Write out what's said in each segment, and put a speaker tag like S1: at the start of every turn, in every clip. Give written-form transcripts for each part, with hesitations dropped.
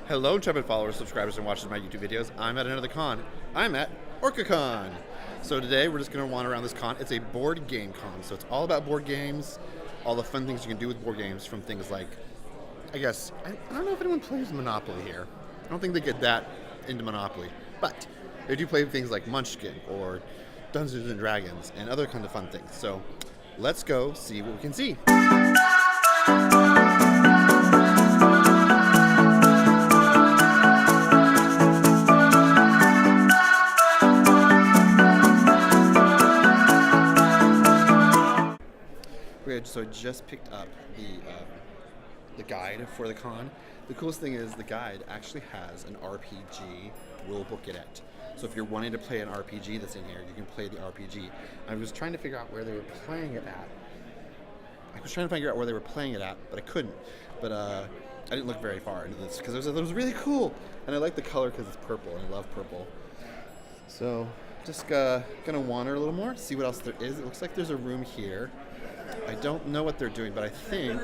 S1: Hello, intrepid followers, subscribers, and watchers of my YouTube videos. I'm at another con. I'm at Orcacon. So today we're just going to wander around this con. It's a board game con, so it's all about board games, all the fun things you can do with board games, from things like, I don't know if anyone plays Monopoly here. I don't think they get that into Monopoly, but they do play things like Munchkin or Dungeons and Dragons and other kinds of fun things. So let's go see what we can see. So I just picked up the guide for the con. The coolest thing is the guide actually has an RPG rulebook in it. So if you're wanting to play an RPG that's in here, you can play the RPG. I was trying to figure out where they were playing it at. But I couldn't. But I didn't look very far into this because it was really cool. And I like the color because it's purple, and I love purple. So just gonna wander a little more, see what else there is. It looks like there's a room here. I don't know what they're doing, but I think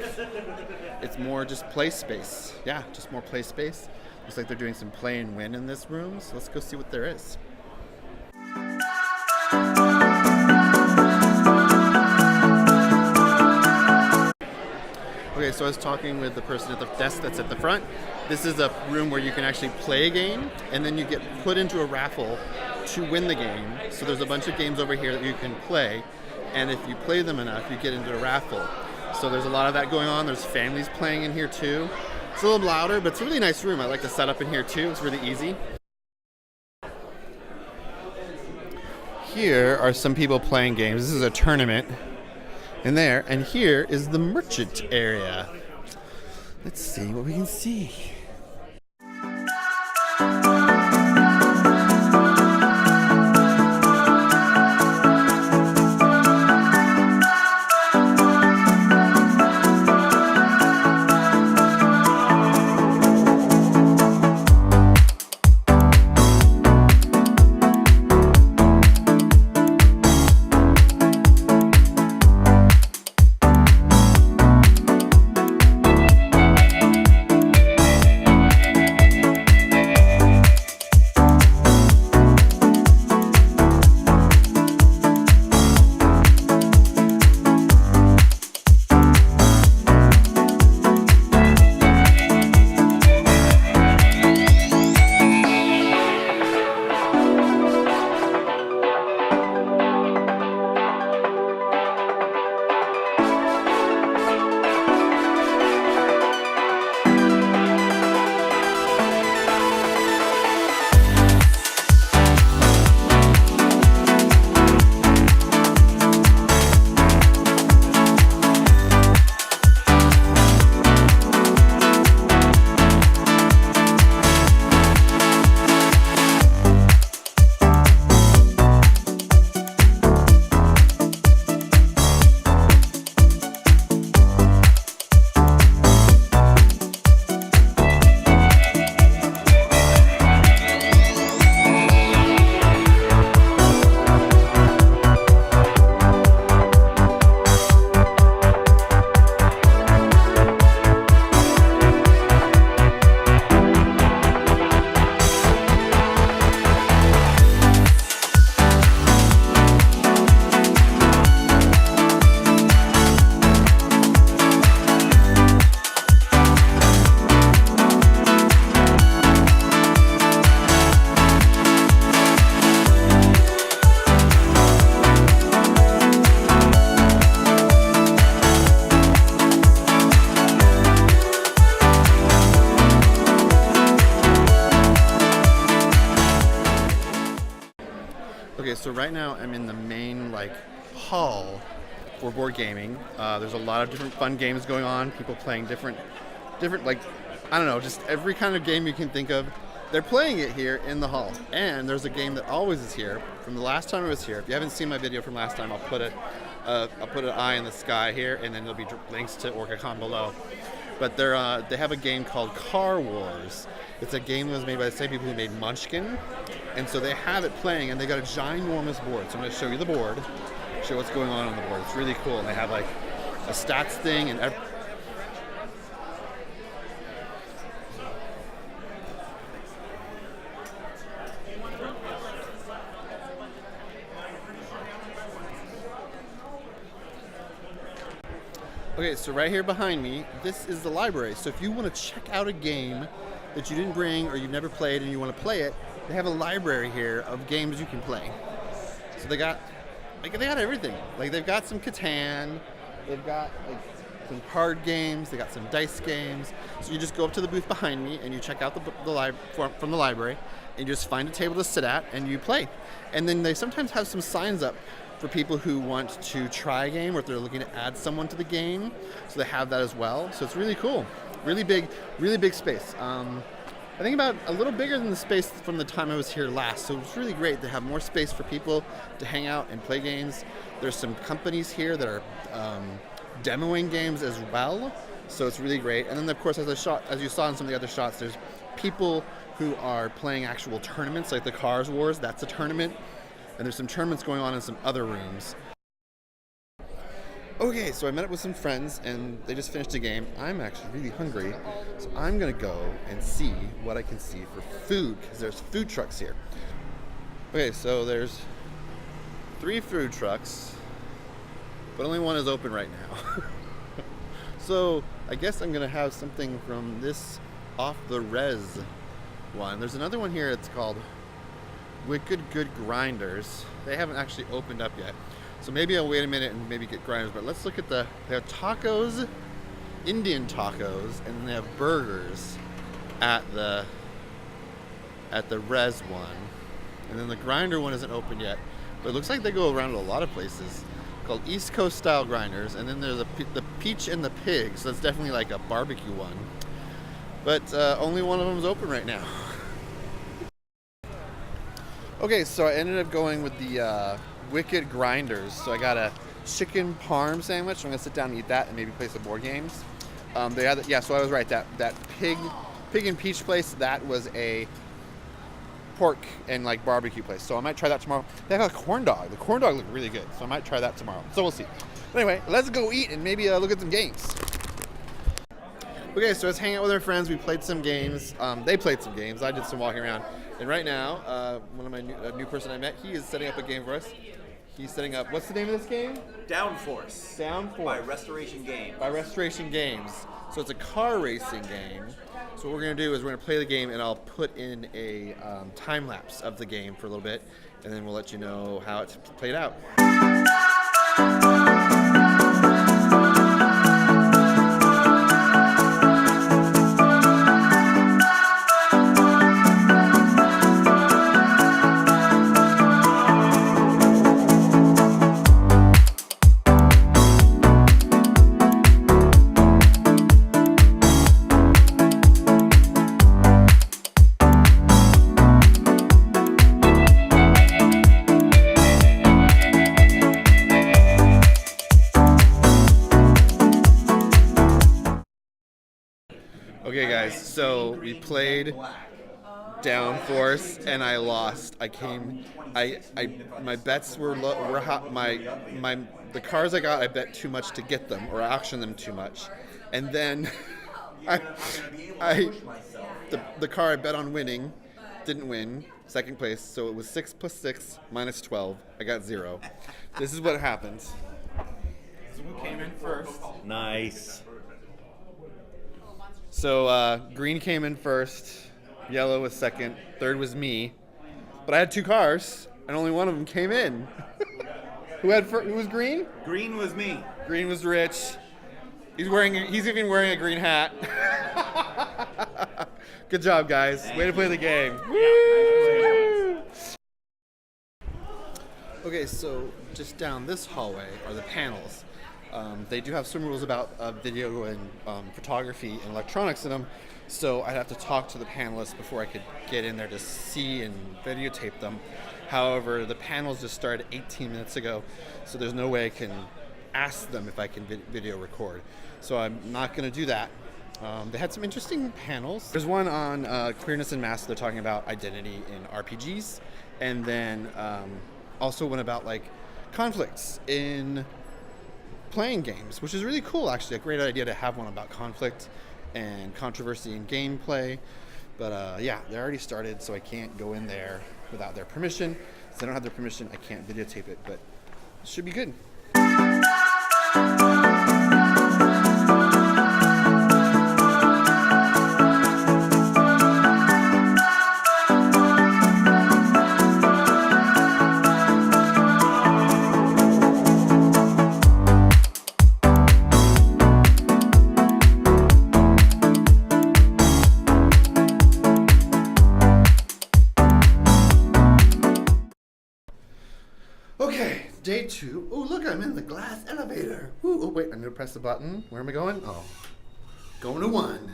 S1: it's more just play space. Yeah, just more play space. Looks like they're doing some play and win in this room, so let's go see what there is. Okay, so I was talking with the person at the desk that's at the front. This is a room where you can actually play a game, and then you get put into a raffle to win the game. So there's a bunch of games over here that you can play. And if you play them enough, you get into a raffle. So there's a lot of that going on. There's families playing in here too. It's a little louder, but it's a really nice room. I like to set up in here too. It's really easy. Here are some people playing games. This is a tournament in there. And here is the merchant area. Let's see what we can see. Okay, so right now I'm in the main hall for board gaming. There's a lot of different fun games going on. People playing different I don't know, just every kind of game you can think of. They're playing it here in the hall. And there's a game that always is here from the last time I was here. If you haven't seen my video from last time, I'll put an eye in the sky here, and then there'll be links to Orcacon below. But they have a game called Car Wars. It's a game that was made by the same people who made Munchkin, and so they have it playing, and they got a ginormous board. So I'm going to show you the board, show what's going on the board. It's really cool. And they have like a stats thing and Okay, so right here behind me, this is the library. So if you want to check out a game that you didn't bring or you've never played and you want to play it, they have a library here of games you can play. So they got everything. Like they've got some Catan, they've got like some card games, they got some dice games. So you just go up to the booth behind me and you check out from the library and you just find a table to sit at and you play. And then they sometimes have some signs up for people who want to try a game or if they're looking to add someone to the game. So they have that as well. So it's really cool. Really big space. I think about a little bigger than the space from the time I was here last. So it's really great to have more space for people to hang out and play games. There's some companies here that are demoing games as well. So it's really great. And then of course, as you saw in some of the other shots, there's people who are playing actual tournaments like the Cars Wars. That's a tournament. And there's some tournaments going on in some other rooms. Okay, so I met up with some friends and they just finished a game. I'm actually really hungry, so I'm gonna go and see what I can see for food, because there's food trucks here. Okay, so there's 3 food trucks, but only one is open right now. So I guess I'm gonna have something from this off the res one. There's another one here, it's called Wicked Good Grinders. They haven't actually opened up yet. So maybe I'll wait a minute and maybe get grinders, but let's look at they have tacos, Indian tacos, and then they have burgers at the res one. And then the grinder one isn't open yet, but it looks like they go around to a lot of places, called East Coast style grinders. And then there's the peach and the pig, so that's definitely like a barbecue one. But only one of them is open right now. Okay, so I ended up going with the Wicked Grinders. So I got a chicken parm sandwich. I'm gonna sit down and eat that and maybe play some board games. They had, yeah, so I was right. That pig and peach place, that was a pork and like barbecue place. So I might try that tomorrow. They have a corn dog. The corn dog looked really good, so I might try that tomorrow. So we'll see. But anyway, let's go eat and maybe look at some games. Okay, so let's hang out with our friends. We played some games. They played some games. I did some walking around. And right now, one of my new person I met, he is setting up a game for us. He's setting up, what's the name of this game?
S2: Downforce.
S1: Downforce.
S2: By Restoration Games.
S1: By Restoration Games. So it's a car racing game. So what we're going to do is we're going to play the game and I'll put in a time lapse of the game for a little bit. And then we'll let you know how it's played out. Okay guys, so we played Downforce and I lost. My bets were hot. The cars I got, I bet too much to get them, or I auctioned them too much. And then the car I bet on winning didn't win, second place, so it was 6 + 6 - 12. I got 0. This is what happens. This is who came in first.
S2: Nice.
S1: So green came in first, yellow was second, third was me. But I had 2 cars, and only one of them came in. Who was green?
S2: Green was me.
S1: Green was Rich. He's even wearing a green hat. Good job, guys. Way to play the game. Woo! Okay, so just down this hallway are the panels. They do have some rules about video and photography and electronics in them, so I'd have to talk to the panelists before I could get in there to see and videotape them. However, the panels just started 18 minutes ago, so there's no way I can ask them if I can video record. So I'm not going to do that. They had some interesting panels. There's one on queerness and mask. They're talking about identity in RPGs, and then also one about like conflicts in playing games, which is really cool, actually. A great idea to have one about conflict and controversy in gameplay. But yeah, they already started, so I can't go in there without their permission. Since I don't have their permission, I can't videotape it, but it should be good. day 2. Oh, look, I'm in the glass elevator. Ooh, oh, wait, I need to press the button. Where am I going? Oh, going to 1.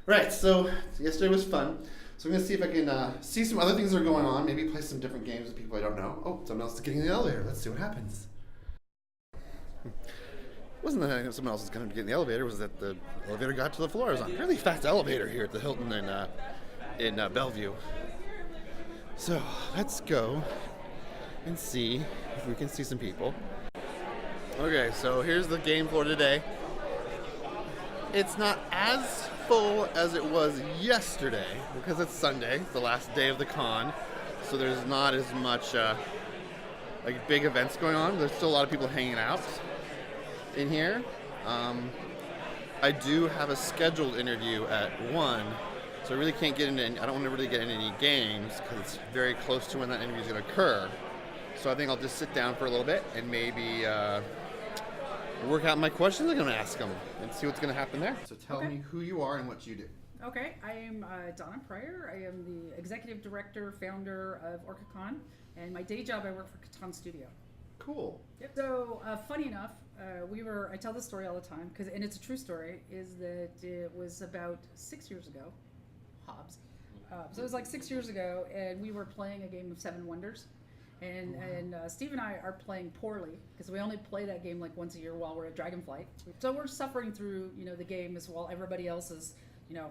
S1: Right, so yesterday was fun. So I'm going to see if I can see some other things that are going on. Maybe play some different games with people I don't know. Oh, someone else is getting in the elevator. Let's see what happens. Wasn't that someone else was going to get in the elevator. It was that the elevator got to the floor. It was a really fast elevator here at the Hilton in Bellevue. So let's go and see if we can see some people. Okay, so here's the game floor today. It's not as full as it was yesterday because it's Sunday, the last day of the con. So there's not as much like big events going on. There's still a lot of people hanging out in here. I do have a scheduled interview at 1, so I really can't get into. I don't want to really get into any games because it's very close to when that interview is going to occur. So I think I'll just sit down for a little bit and maybe work out my questions I'm going to ask them and see what's going to happen there. So tell me who you are and what you do.
S3: Okay, I am Donna Prior. I am the executive director, founder of Orca Con, and my day job I work for Catan Studio.
S1: Cool.
S3: Yep. So funny enough, I tell this story all the time, and it's a true story, is that it was about 6 years ago, Hobbs. So it was like 6 years ago, and we were playing a game of Seven Wonders. And Steve and I are playing poorly because we only play that game like once a year while we're at Dragonflight. So we're suffering through, the game as while everybody else is,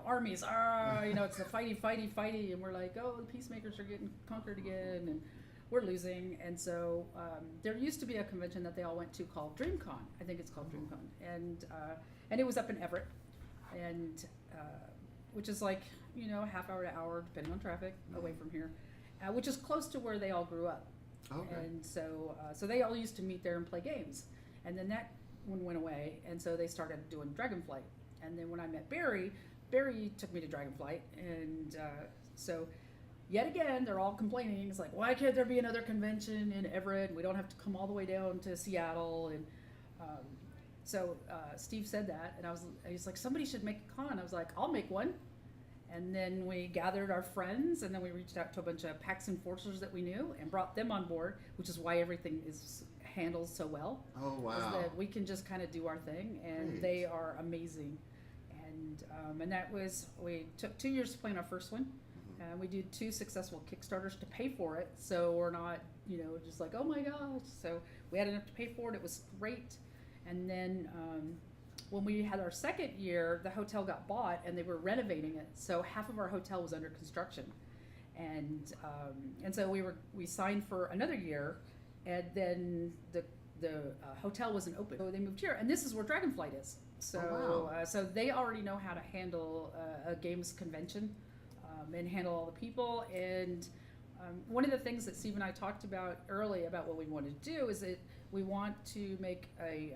S3: armies, it's the fighty, and we're like, oh, the peacemakers are getting conquered again, and we're losing. And so there used to be a convention that they all went to called DreamCon. I think it's called DreamCon, and it was up in Everett, and which is like half hour to hour depending on traffic away from here, which is close to where they all grew up. Okay. And so they all used to meet there and play games, and then that one went away, and so they started doing Dragonflight. And then when I met Barry took me to Dragonflight, and so yet again they're all complaining. It's like, why can't there be another convention in Everett? We don't have to come all the way down to Seattle. And so Steve said that, and I was like, somebody should make a con. I was like, I'll make one. And then we gathered our friends, and then we reached out to a bunch of PAX enforcers that we knew and brought them on board, which is why everything is handled so well. Oh, wow. Is that we can just kind of do our thing, and great. They are amazing. And that was, we took 2 years to plan our first one. And we did 2 successful Kickstarters to pay for it, so we're not, just like, oh my gosh. So we had enough to pay for it. It was great. And then when we had our second year, the hotel got bought and they were renovating it. So half of our hotel was under construction. And so we signed for another year, and then the hotel wasn't open. So they moved here, and this is where Dragonflight is. So, oh, wow. So they already know how to handle a games convention and handle all the people. And one of the things that Steve and I talked about early about what we want to do is that we want to make a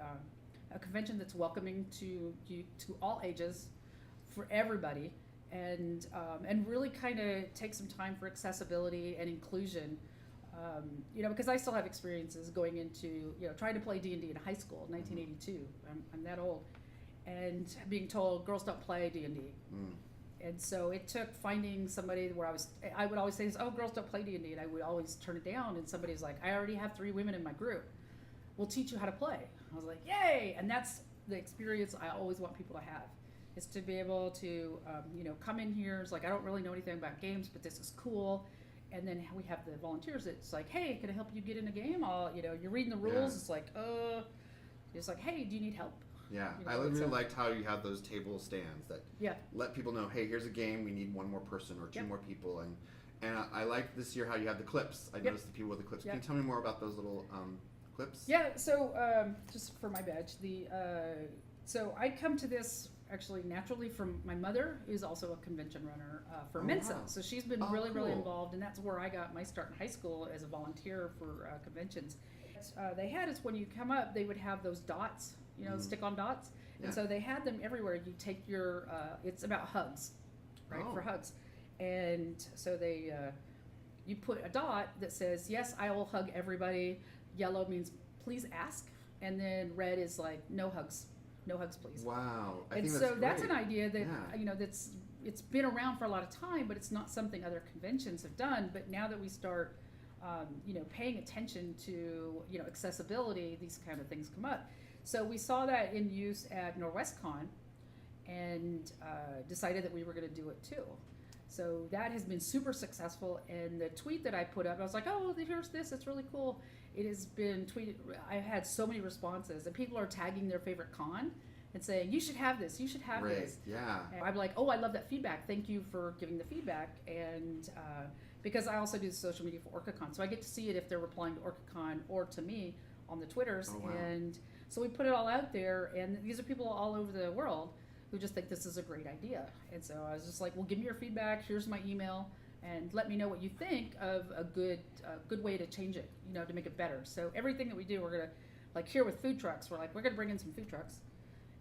S3: convention that's welcoming to all ages, for everybody, and really kind of take some time for accessibility and inclusion. Because I still have experiences going into trying to play D&D in high school, 1982. I'm that old, and being told girls don't play D&D. And so it took finding somebody where I would always say, oh, girls don't play D&D, and I would always turn it down. And somebody's like, I already have 3 women in my group. We'll teach you how to play. I was like, yay! And that's the experience I always want people to have, is to be able to, come in here. It's like, I don't really know anything about games, but this is cool. And then we have the volunteers. It's like, hey, can I help you get in a game? You're reading the rules. Yeah. It's like, it's like, hey, do you need help?
S1: Yeah, I really liked how you have those table stands that let people know, hey, here's a game. We need 1 more person or 2 more people. And I like this year how you have the clips. I noticed the people with the clips. Can you tell me more about those little clips? Yeah,
S3: so just for my badge, so I come to this actually naturally from my mother, who's also a convention runner for Mensa. Wow. So she's been really involved, and that's where I got my start in high school as a volunteer for conventions. They had is when you come up, they would have those dots, stick-on dots, and so they had them everywhere. You take your, it's about hugs, right, for hugs, and so they, you put a dot that says, yes, I will hug everybody. Yellow means please ask, and then red is like no hugs please.
S1: Wow.
S3: I think that's an idea that it's been around for a lot of time, but it's not something other conventions have done. But now that we start paying attention to, accessibility, these kind of things come up. So we saw that in use at Norwestcon and decided that we were going to do it too. So that has been super successful. And the tweet that I put up, I was like, oh, here's this, it's really cool. It has been tweeted, I've had so many responses, and people are tagging their favorite con and saying, you should have this, you should have this.
S1: Yeah.
S3: And I'm like, oh, I love that feedback. Thank you for giving the feedback. And because I also do social media for Orcacon, so I get to see it if they're replying to Orcacon or to me on the Twitters.
S1: Oh, wow.
S3: And so we put it all out there, and these are people all over the world who just think this is a great idea. And so I was just like, well, give me your feedback. Here's my email, and let me know what you think of a good way to change it, to make it better. So everything that we do, we're gonna, like here with food trucks, we're gonna bring in some food trucks.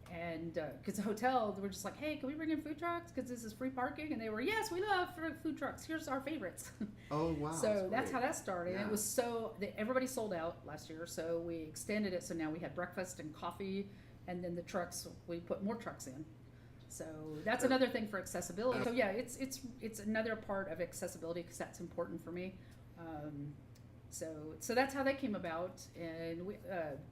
S3: And because the hotel, we're just like, hey, can we bring in food trucks? Because this is free parking. And they were, yes, we love food trucks. Here's our favorites.
S1: Oh, wow.
S3: So that's how that started.
S1: Yeah.
S3: And it was everybody sold out last year. So we extended it. So now we had breakfast and coffee. And then the trucks, we put more trucks in. So that's another thing for accessibility. So yeah, it's another part of accessibility because that's important for me. So that's how that came about. And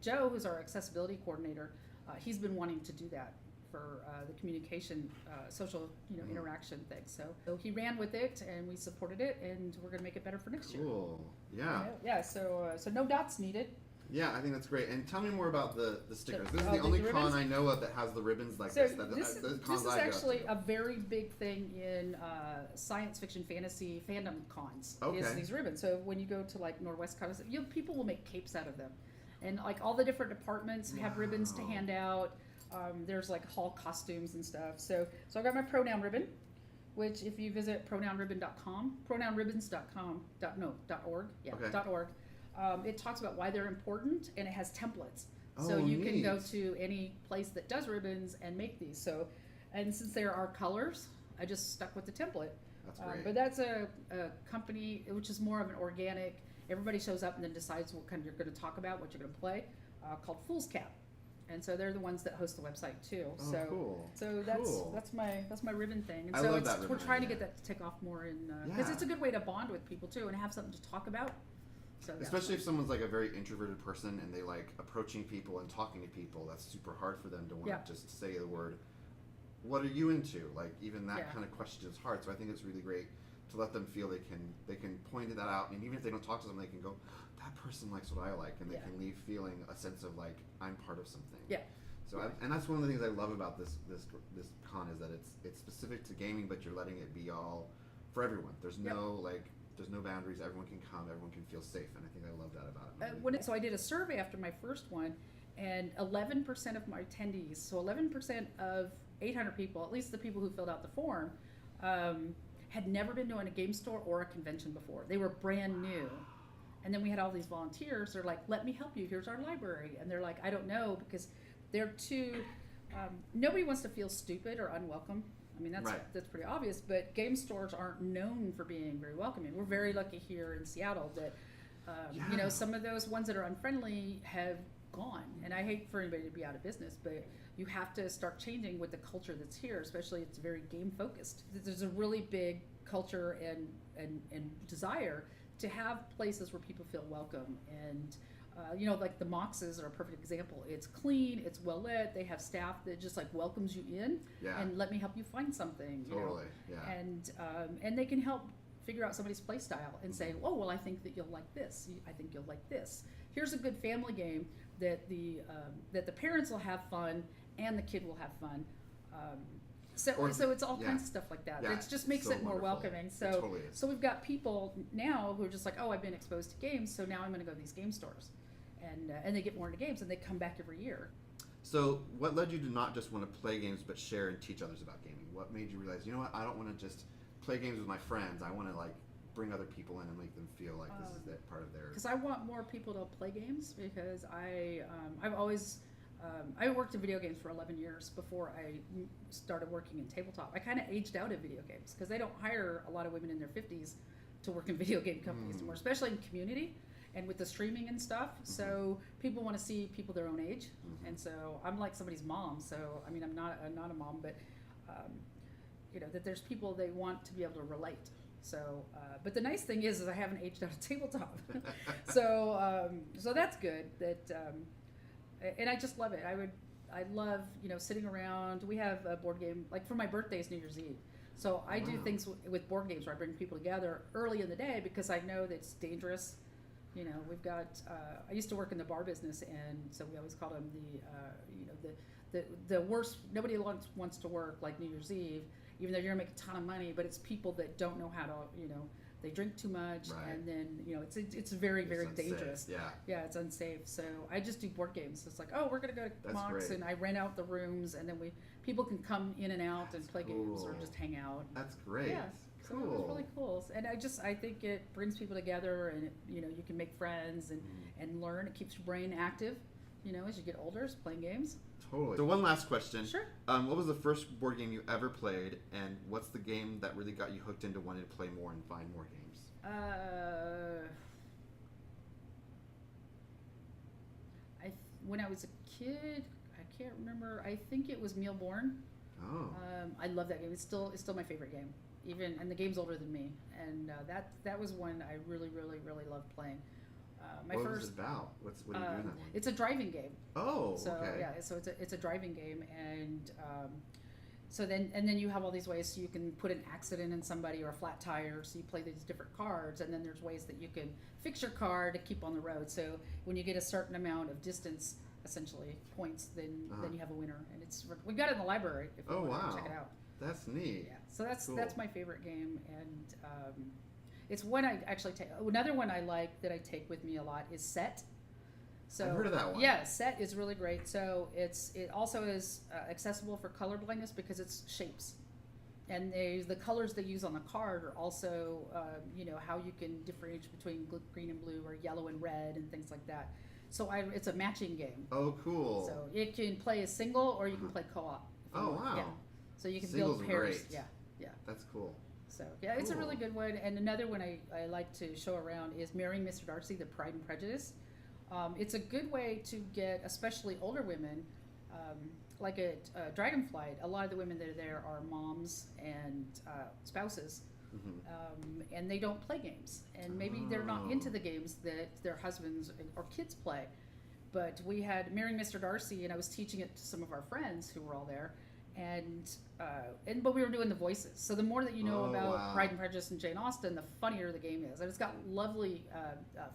S3: Joe, who's our accessibility coordinator, he's been wanting to do that for the communication, social, interaction thing. So he ran with it, and we supported it, and we're going to make it better for next year.
S1: Cool. Yeah.
S3: Yeah. So no dots needed.
S1: Yeah, I think that's great. And tell me more about the stickers. This is
S3: Oh,
S1: the only
S3: the
S1: con
S3: ribbons?
S1: I know of that has the ribbons like
S3: So
S1: this.
S3: this
S1: cons
S3: is
S1: I go
S3: actually
S1: to.
S3: a very big thing in science fiction fantasy fandom cons.
S1: Okay.
S3: Is these ribbons. So when you go to like Norwest Con, people will make capes out of them, and like all the different departments have ribbons to hand out. There's like hall costumes and stuff. So I got my pronoun ribbon, which if you visit pronounribbon.com, pronounribbons.com, .org, yeah,
S1: Okay.
S3: .org. It talks about why they're important, and it has templates. So
S1: Oh,
S3: you can go
S1: neat.
S3: to any place that does ribbons and make these. So, and since there are colors, I just stuck with the template.
S1: That's great.
S3: But that's a company which is more of an organic. Everybody shows up and then decides what kind of you're going to talk about, what you're going to play, called Fool's Cap. And so they're the ones that host the website too.
S1: Oh,
S3: so
S1: cool.
S3: So
S1: Cool.
S3: that's my ribbon thing. And
S1: I
S3: so
S1: love that ribbon
S3: we're trying to
S1: idea.
S3: get that to take off more in because
S1: Yeah.
S3: it's a good way to bond with people too and have something to talk about. So that's
S1: Especially
S3: fun.
S1: if someone's like a very introverted person and they like approaching people and talking to people, that's super hard for them to want
S3: Yeah.
S1: to just say the word, what are you into? Like even that
S3: Yeah.
S1: kind of question is hard. So I think it's really great to let them feel they can point that out, and even if they don't talk to them, they can go, that person likes what I like, and they
S3: Yeah.
S1: can leave feeling a sense of like I'm part of something.
S3: Yeah.
S1: So and that's one of the things I love about this con is that it's specific to gaming, but you're letting it be all for everyone. There's no there's no boundaries. Everyone can come. Everyone can feel safe, and I think I love that about it.
S3: So I did a survey after my first one, and 11% of my attendees, so 11% of 800 people, at least the people who filled out the form, had never been to a game store or a convention before. They were brand new. And then we had all these volunteers. They're like, let me help you. Here's our library. And they're like, I don't know, because they're too, nobody wants to feel stupid or unwelcome. I mean, that's pretty obvious, but game stores aren't known for being very welcoming. We're very lucky here in Seattle that, some of those ones that are unfriendly have gone. And I hate for anybody to be out of business, but you have to start changing with the culture that's here, especially it's very game focused. There's a really big culture and desire to have places where people feel welcome. And like the Moxes are a perfect example. It's clean, it's well lit, they have staff that just like welcomes you in and let me help you find something.
S1: Totally, yeah.
S3: And they can help figure out somebody's play style and say, oh, well, I think that you'll like this. I think you'll like this. Here's a good family game that the parents will have fun and the kid will have fun. So it's all kinds of stuff like that.
S1: Yeah,
S3: It just makes
S1: so
S3: it more
S1: wonderful.
S3: welcoming.
S1: It
S3: So
S1: totally is.
S3: so we've got people now who are just like, oh, I've been exposed to games, so now I'm going to go to these game stores, and they get more into games, and they come back every year.
S1: So what led you to not just want to play games but share and teach others about gaming? What made you realize, you know what, I don't want to just play games with my friends. I want to like bring other people in and make them feel like this is that part of their.
S3: Because I want more people to play games, because I've always I worked in video games for 11 years before I started working in tabletop. I kind of aged out of video games because they don't hire a lot of women in their 50s to work in video game companies anymore, especially in community and with the streaming and stuff. So people want to see people their own age, and so I'm like somebody's mom. So I mean, I'm not a mom, but that there's people they want to be able to relate. So, but the nice thing is I haven't aged out of tabletop. So that's good. And I just love it. I love, sitting around. We have a board game, like for my birthday is New Year's Eve. So I do things with board games where I bring people together early in the day because I know that it's dangerous. We've got, I used to work in the bar business, and so we always called them the worst. Nobody wants to work like New Year's Eve, even though you're gonna make a ton of money, but it's people that don't know how to, they drink too much, and then, it's very, very dangerous. Yeah, it's unsafe. So I just do board games. It's like, oh, we're gonna go to Mox, and I rent out the rooms, and then people can come in and out and play games or just hang out.
S4: That's great.
S3: Yeah. So it was really cool, and I think it brings people together, and you can make friends and learn. It keeps your brain active, as you get older, is playing games.
S4: Totally. So one last question.
S3: Sure.
S4: What was the first board game you ever played, and what's the game that really got you hooked into wanting to play more and find more games?
S3: When I was a kid, I can't remember. I think it was Mealborn.
S4: Oh.
S3: I love that game. It's still my favorite game. And the game's older than me, and that was one I really, really, really loved playing.
S4: What was it about? What do you do in that one?
S3: It's a driving game.
S4: Oh,
S3: so,
S4: okay.
S3: Yeah, so it's a driving game, and so then you have all these ways. So you can put an accident in somebody or a flat tire. So you play these different cards, and then there's ways that you can fix your car to keep on the road. So when you get a certain amount of distance, essentially points, then you have a winner. And we've got it in the library if you want to check it out.
S4: That's neat.
S3: Yeah, so that's
S4: cool.
S3: That's my favorite game, and it's one I actually take. Another one I like that I take with me a lot is Set. So
S4: I've heard of that one.
S3: Yeah, Set is really great. So it also is accessible for color blindness because it's shapes, and the colors they use on the card are also how you can differentiate between green and blue or yellow and red and things like that. So it's a matching game.
S4: Oh, cool.
S3: So it can play a single or you can play co-op.
S4: Oh, wow.
S3: Yeah. So you can
S4: Singles
S3: build pairs.
S4: Great.
S3: Yeah.
S4: That's cool.
S3: So yeah, it's a really good one. And another one I like to show around is Marrying Mr. Darcy, the Pride and Prejudice. It's a good way to get, especially older women, like at Dragonflight, a lot of the women that are there are moms and spouses, and they don't play games. And maybe they're not into the games that their husbands or kids play. But we had Marrying Mr. Darcy, and I was teaching it to some of our friends who were all there. But we were doing the voices. So the more that you know about Pride and Prejudice and Jane Austen, the funnier the game is. And it's got lovely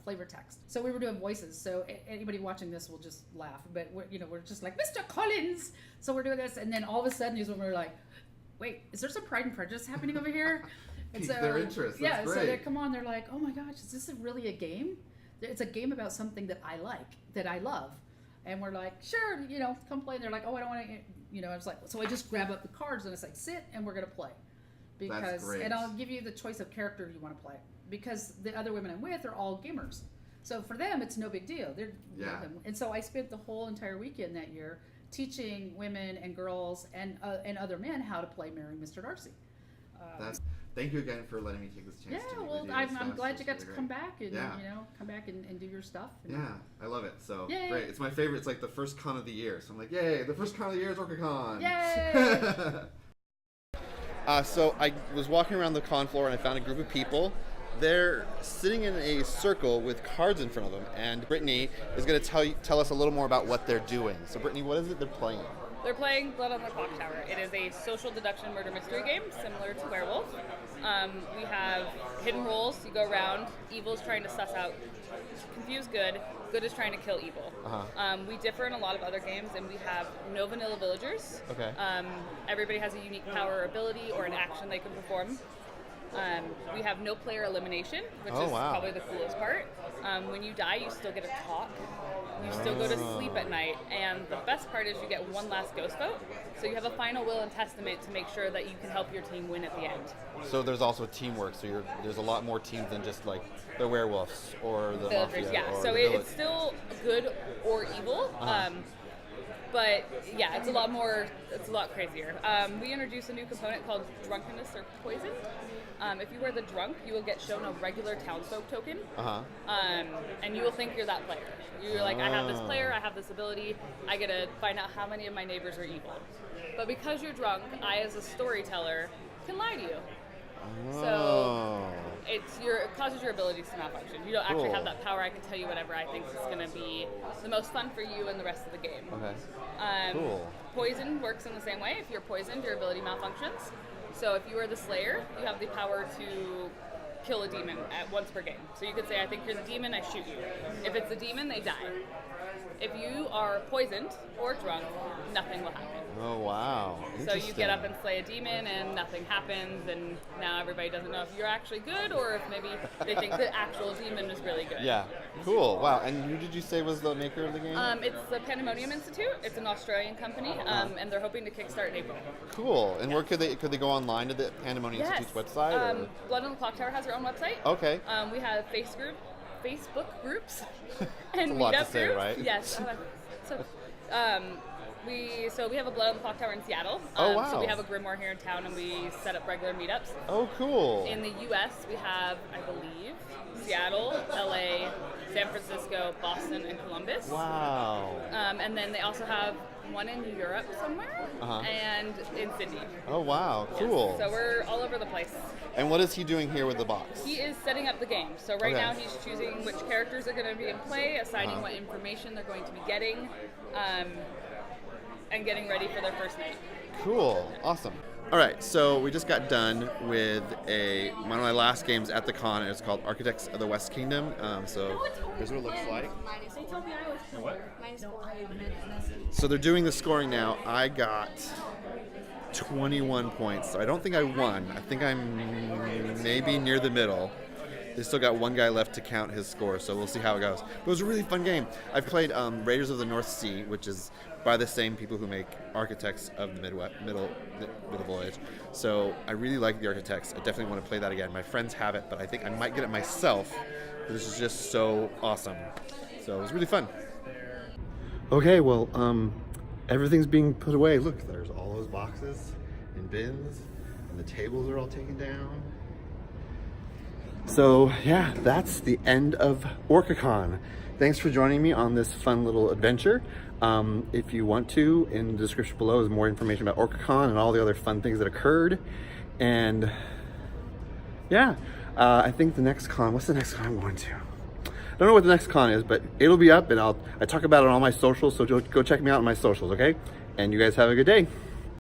S3: flavor text. So we were doing voices. So anybody watching this will just laugh. But we're just like, Mr. Collins! So we're doing this. And then all of a sudden these women were like, wait, is there some Pride and Prejudice happening over here? And
S4: Piqued their interest. That's great.
S3: So they come on, they're like, oh my gosh, is this really a game? It's a game about something that I like, that I love. And we're like, sure, come play. And they're like, oh, I don't want to, I was like, so I just grab up the cards and it's like, sit and we're going to play.
S4: That's great.
S3: And I'll give you the choice of character you want to play. Because the other women I'm with are all gamers. So for them, it's no big deal. And so I spent the whole entire weekend that year teaching women and girls and other men how to play Marrying Mr. Darcy.
S4: Thank you again for letting me take this chance.
S3: Yeah,
S4: to meet
S3: well,
S4: with you.
S3: I'm glad you got to
S4: really
S3: come back and come back and do your stuff.
S4: I love it. So
S3: yay.
S4: Great. It's my favorite. It's like the first con of the year. So I'm like, yay! The first con of the year is Orcacon.
S3: Yay!
S1: So I was walking around the con floor and I found a group of people. They're sitting in a circle with cards in front of them, and Brittany is going to tell us a little more about what they're doing. So Brittany, what is it they're playing?
S5: They're playing Blood On The Clocktower. It is a social deduction murder mystery game similar to Werewolf. We have hidden roles. You go around. Evil's trying to suss out, confuse good. Good is trying to kill evil. We differ in a lot of other games, and we have no vanilla villagers.
S1: Okay.
S5: Everybody has a unique power or ability or an action they can perform. We have no player elimination, which is probably the coolest part. When you die, you still get to talk. You still go to sleep at night, and the best part is you get one last ghost vote. So you have a final will and testament to make sure that you can help your team win at the end.
S1: So there's also teamwork. So there's a lot more teams than just like the werewolves or the
S5: villagers.
S1: mafia.
S5: Yeah.
S1: Or
S5: So
S1: the village.
S5: it's still good or evil. But yeah, it's a lot more. It's a lot crazier. We introduced a new component called drunkenness or poison. If you wear the drunk, you will get shown a regular townsfolk token, and you will think you're that player. You're like, I have this player, I have this ability. I get to find out how many of my neighbors are evil. But because you're drunk, I, as a storyteller, can lie to you. So it causes your abilities to malfunction. You don't actually
S1: Cool.
S5: have that power. I can tell you whatever I think is going to be the most fun for you and the rest of the game.
S1: Okay. Cool.
S5: Poison works in the same way. If you're poisoned, your ability malfunctions. So if you are the Slayer, you have the power to kill a demon at once per game. So you could say, I think you're the demon, I shoot you. If it's a demon, they die. If you are poisoned or drunk, nothing will happen.
S1: Oh, wow.
S5: So you get up and slay a demon and nothing happens, and now everybody doesn't know if you're actually good or if maybe they think the actual demon is really good.
S1: Yeah. Cool. Wow. And who did you say was the maker of the game?
S5: It's the Pandemonium Institute. It's an Australian company, and they're hoping to kickstart in April.
S1: Cool. And where could they go online to the Pandemonium Institute's website? Or?
S5: Blood on the Clocktower has their own website.
S1: Okay.
S5: We have Facebook groups and
S1: a lot to
S5: meetup
S1: say,
S5: groups.
S1: right?
S5: Yes. We have a Blood on the Clocktower in Seattle.
S1: Oh, wow.
S5: So we have a Grimoire here in town, and we set up regular meetups.
S1: Oh, cool.
S5: In the U.S., we have, I believe, Seattle, L.A., San Francisco, Boston, and Columbus.
S1: Wow.
S5: And then they also have one in Europe somewhere, and in Sydney.
S1: Oh, wow. Cool.
S5: Yes. So we're all over the place.
S1: And what is he doing here with the box?
S5: He is setting up the game. So right now he's choosing which characters are going to be in play, assigning what information they're going to be getting, and getting ready for their first night.
S1: Cool. Awesome. All right, so we just got done with one of my last games at the con. It's called Architects of the West Kingdom. So here's what it looks like. So they're doing the scoring now. I got 21 points, so I don't think I won. I think I'm maybe near the middle. They still got one guy left to count his score, so we'll see how it goes. But it was a really fun game. I've played Raiders of the North Sea, which is by the same people who make Architects of the Middle Voyage. So I really like the Architects. I definitely want to play that again. My friends have it, but I think I might get it myself. This is just so awesome. So it was really fun. Okay, well, everything's being put away. Look, there's all those boxes and bins, and the tables are all taken down. So yeah, that's the end of Orcacon. Thanks for joining me on this fun little adventure. If you want to, in the description below is more information about Orcacon and all the other fun things that occurred. And yeah, I think the next con, what's the next con I'm going to? I don't know what the next con is, but it'll be up, and I talk about it on all my socials, so go check me out on my socials, okay? And you guys have a good day.